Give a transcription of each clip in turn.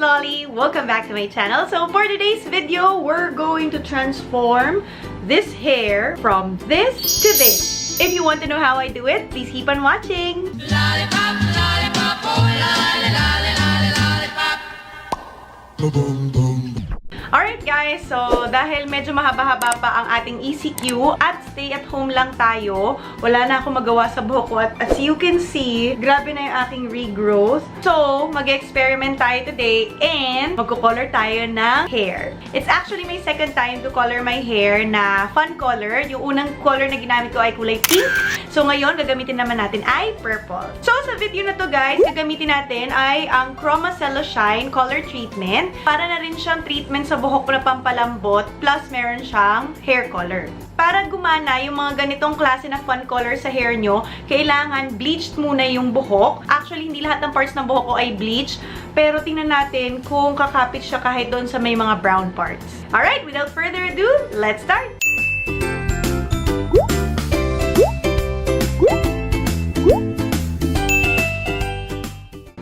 Lolly! Welcome back to my channel. So for today's video, we're going to transform this hair from this to this. If you want to know how I do it, please keep on watching. Lollipop, lollipop, oh, lolly, lolly, lolly, lollipop. Boom, boom. Alright guys, so dahil medyo mahaba-haba pa ang ating ECQ at stay at home lang tayo, wala na akong magawa sa buhok ko at as you can see, grabe na yung aking regrowth. So, mag-experiment tayo today and magko-color tayo ng hair. It's actually my second time to color my hair na fun color. Yung unang color na ginamit ko ay kulay pink. So ngayon, gagamitin naman natin ay purple. So sa video na to guys, gagamitin natin ay ang CHROMA CELLOSHINE Color Treatment. Para na rin siyang treatment sa buhok ko na pampalambot, plus meron siyang hair color. Para gumana yung mga ganitong klase na fun color sa hair nyo, kailangan bleached muna yung buhok. Actually, hindi lahat ng parts ng buhok ko ay bleached, pero tingnan natin kung kakapit siya kahit doon sa may mga brown parts. Alright, without further ado, let's start!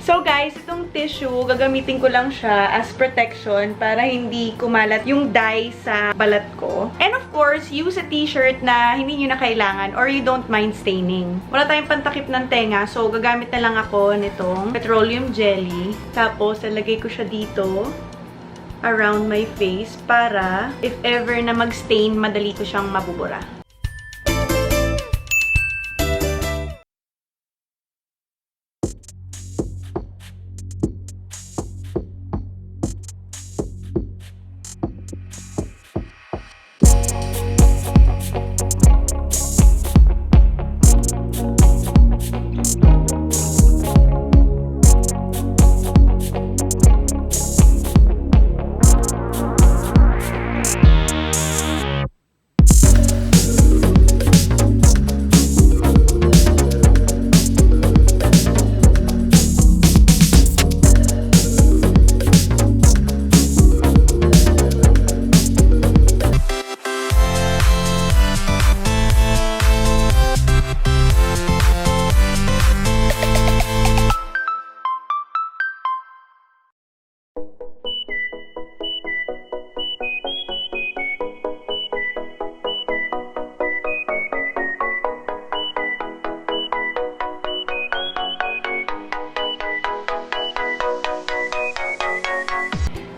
So guys, itong tissue, gagamitin ko lang siya as protection para hindi kumalat yung dye sa balat ko. And of course, use a t-shirt na hindi nyo na kailangan or you don't mind staining. Wala tayong pantakip ng tenga, so gagamit na lang ako nitong petroleum jelly. Tapos, lalagay ko siya dito around my face para if ever na mag-stain, madali ko siyang mabubura.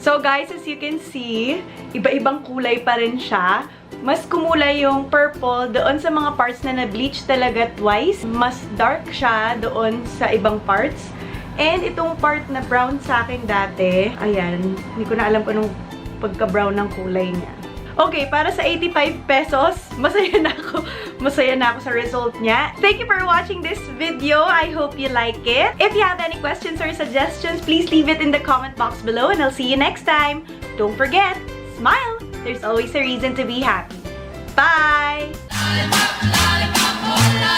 So guys, as you can see, iba-ibang kulay pa rin siya. Mas kumulay yung purple doon sa mga parts na na-bleach talaga twice. Mas dark siya doon sa ibang parts. And itong part na brown sa akin dati, ayan, hindi ko na alam kung anong pagka-brown ng kulay niya. Okay, para sa 85 pesos, masaya na ako. Masaya na ako sa result niya. Thank you for watching this video. I hope you like it. If you have any questions or suggestions, please leave it in the comment box below and I'll see you next time. Don't forget, smile! There's always a reason to be happy. Bye! Lollipop, lollipop, oh,